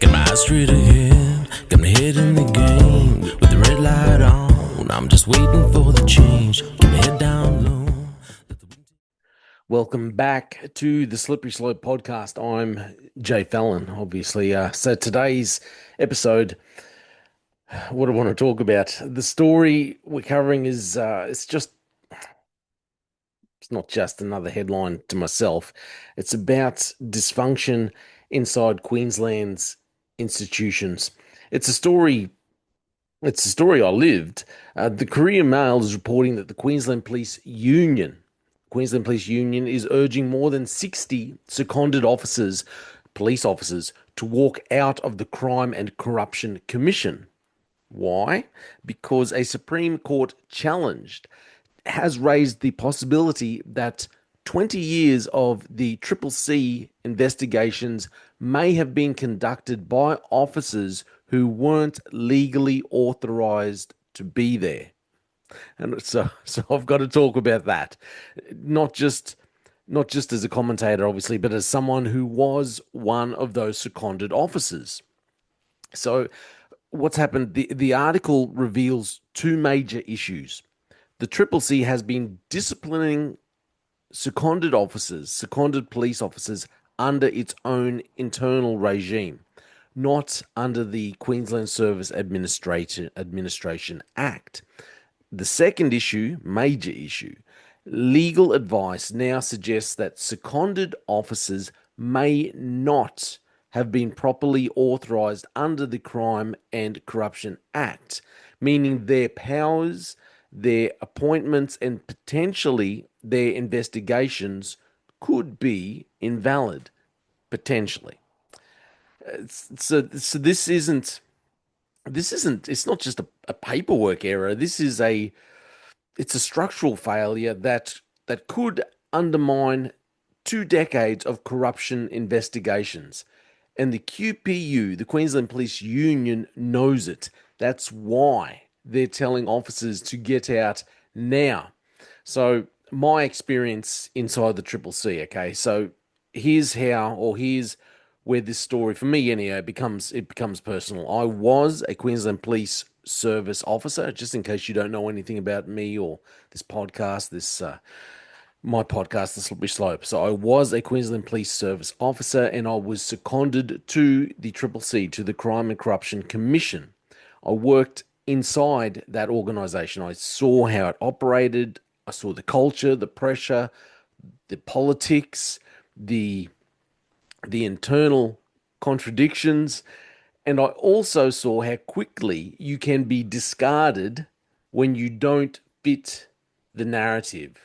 Got my eyes straight ahead, got my head in the game. With the red light on, I'm just waiting for the change. Keep my head down low. Welcome back to the Slippery Slope podcast. I'm Jay Fallon, obviously. So today's episode, what I want to talk about, the story we're covering is it's not just another headline to myself. It's about dysfunction inside Queensland's institutions. It's a story. It's a story I lived. The Courier Mail is reporting that the Queensland Police Union is urging more than 60 seconded officers, police officers, to walk out of the Crime and Corruption Commission. Why? Because a Supreme Court challenged has raised the possibility that 20 years of the CCC investigations may have been conducted by officers who weren't legally authorized to be there. And so I've got to talk about that. Not just not just as a commentator, obviously, but as someone who was one of those seconded officers. So what's happened? The article reveals two major issues. The CCC has been disciplining seconded police officers under its own internal regime, not under the Queensland Service Administration Act. The second issue, major issue, legal advice now suggests that seconded officers may not have been properly authorized under the Crime and Corruption Act, meaning their powers, their appointments, and potentially their investigations could be invalid, potentially. So it's not just a paperwork error. It's a structural failure that could undermine 2 decades of corruption investigations. And the QPU, the Queensland Police Union, knows it. That's why they're telling officers to get out now. So my experience inside the CCC, okay, so here's where this story, for me anyhow, becomes personal. I was a Queensland Police Service officer, just in case you don't know anything about me or this podcast, my podcast, The Slippery Slope. So I was a Queensland Police Service officer, and I was seconded to the CCC, to the Crime and Corruption Commission. I worked inside that organisation. I saw how it operated. I saw the culture, the pressure, the politics, the internal contradictions, and I also saw how quickly you can be discarded when you don't fit the narrative.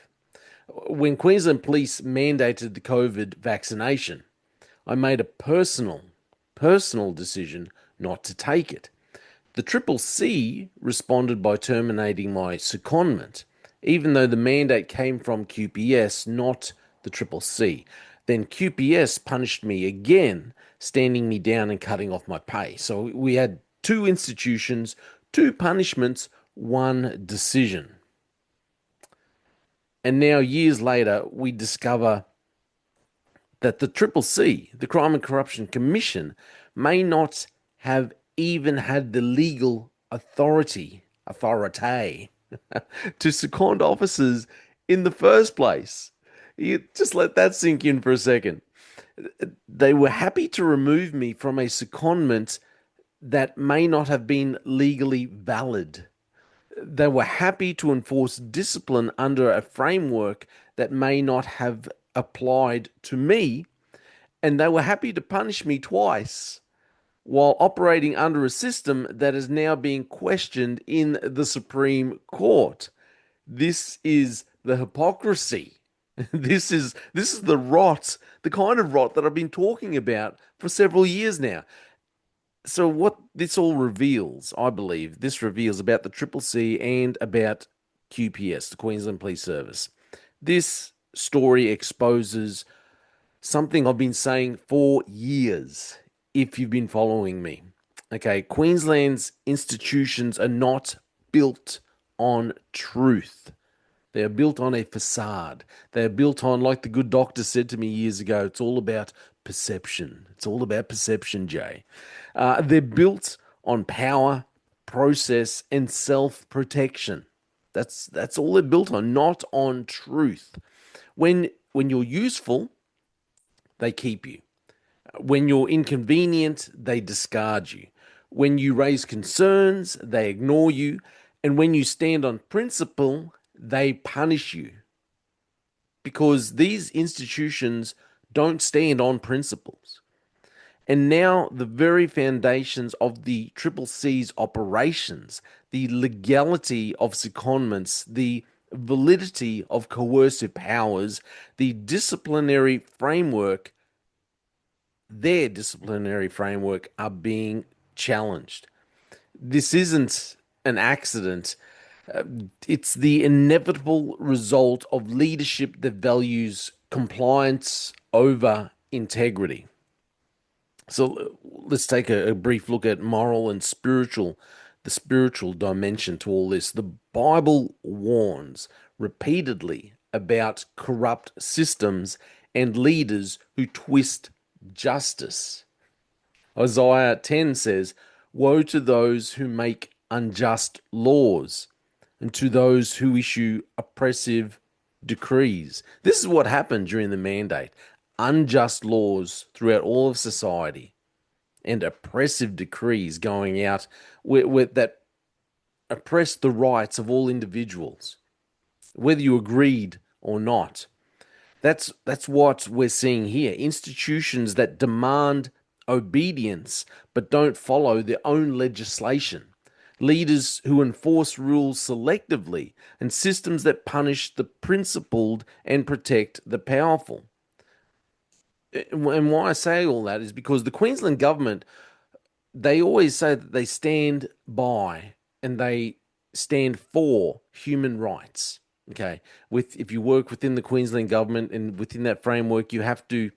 When Queensland Police mandated the COVID vaccination, I made a personal decision not to take it. The CCC responded by terminating my secondment, even though the mandate came from QPS, not the CCC. Then QPS punished me again, standing me down and cutting off my pay. So we had two institutions, two punishments, one decision. And now, years later, we discover that the CCC, the Crime and Corruption Commission, may not have even had the legal authority to second officers in the first place. You just let that sink in for a second. They were happy to remove me from a secondment that may not have been legally valid. They were happy to enforce discipline under a framework that may not have applied to me, and they were happy to punish me twice while operating under a system that is now being questioned in the Supreme Court. This is the hypocrisy. This is the rot, the kind of rot that I've been talking about for several years now. So what this all reveals, I believe, this reveals about the CCC and about QPS, the Queensland Police Service. This story exposes something I've been saying for years, if you've been following me. Okay, Queensland's institutions are not built on truth. They are built on a facade. They are built on, like the good doctor said to me years ago, it's all about perception. It's all about perception, Jay. They're built on power, process, and self-protection. That's all they're built on, not on truth. When you're useful, they keep you. When you're inconvenient, they discard you. When you raise concerns, they ignore you. And when you stand on principle, they punish you. Because these institutions don't stand on principles. And now the very foundations of the Triple C's operations, the legality of secondments, the validity of coercive powers, the disciplinary framework, their disciplinary framework are being challenged. This isn't an accident. It's the inevitable result of leadership that values compliance over integrity. So let's take a brief look at moral and the spiritual dimension to all this. The Bible warns repeatedly about corrupt systems and leaders who twist justice. Isaiah 10 says, "Woe to those who make unjust laws and to those who issue oppressive decrees." This is what happened during the mandate. Unjust laws throughout all of society and oppressive decrees going out that oppressed the rights of all individuals, whether you agreed or not. That's what we're seeing here. Institutions that demand obedience but don't follow their own legislation. Leaders who enforce rules selectively and systems that punish the principled and protect the powerful. And why I say all that is because the Queensland government, they always say that they stand by and they stand for human rights. Okay. If you work within the Queensland government and within that framework, you have to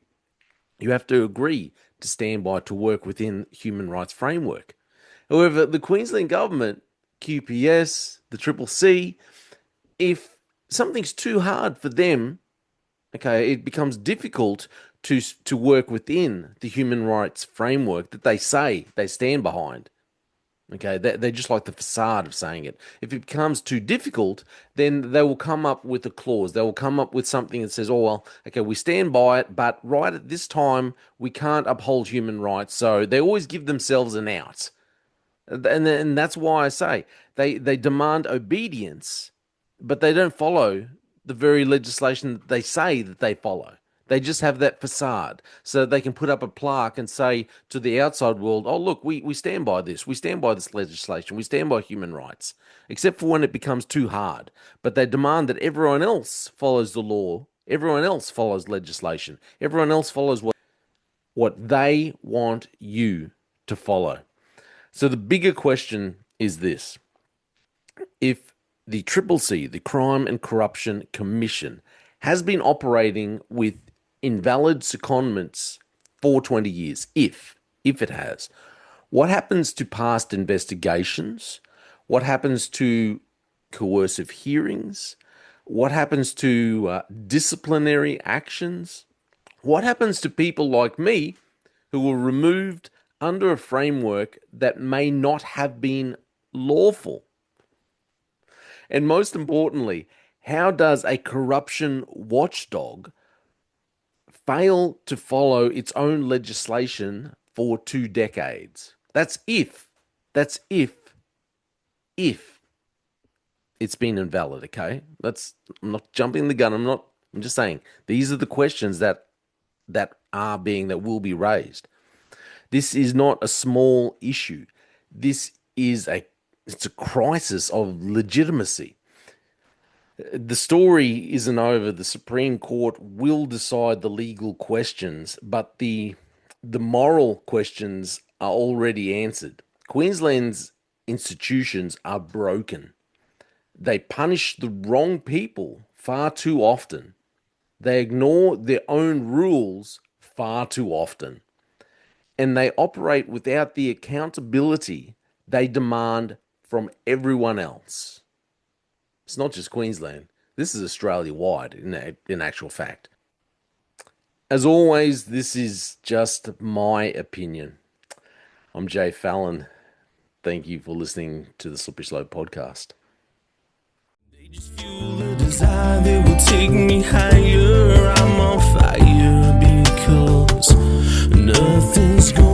agree to stand by to work within human rights framework. However, the Queensland government, QPS, the Triple C, if something's too hard for them, okay, it becomes difficult to work within the human rights framework that they say they stand behind. Okay, they're just like the facade of saying it. If it becomes too difficult, then they will come up with a clause. They will come up with something that says, "Oh well, okay, we stand by it, but right at this time we can't uphold human rights." So they always give themselves an out, and that's why I say they demand obedience, but they don't follow the very legislation that they say that they follow. They just have that facade so they can put up a plaque and say to the outside world, "Oh, look, we stand by this. We stand by this legislation. We stand by human rights," except for when it becomes too hard. But they demand that everyone else follows the law. Everyone else follows legislation. Everyone else follows what they want you to follow. So the bigger question is this: if the Triple C, the Crime and Corruption Commission, has been operating with invalid secondments for 20 years, if it has, what happens to past investigations? What happens to coercive hearings? What happens to disciplinary actions? What happens to people like me who were removed under a framework that may not have been lawful? And most importantly, how does a corruption watchdog fail to follow its own legislation for 2 decades? That's if it's been invalid, okay? I'm not jumping the gun. I'm just saying these are the questions that will be raised. This is not a small issue. This is it's a crisis of legitimacy. The story isn't over. The Supreme Court will decide the legal questions, but the moral questions are already answered. Queensland's institutions are broken. They punish the wrong people far too often. They ignore their own rules far too often. And they operate without the accountability they demand from everyone else. It's not just Queensland. This is Australia-wide in actual fact. As always, this is just my opinion. I'm Jay Fallon. Thank you for listening to the Slippery Slope podcast. They just fuel a desire that will take me higher. I'm on fire because nothing's going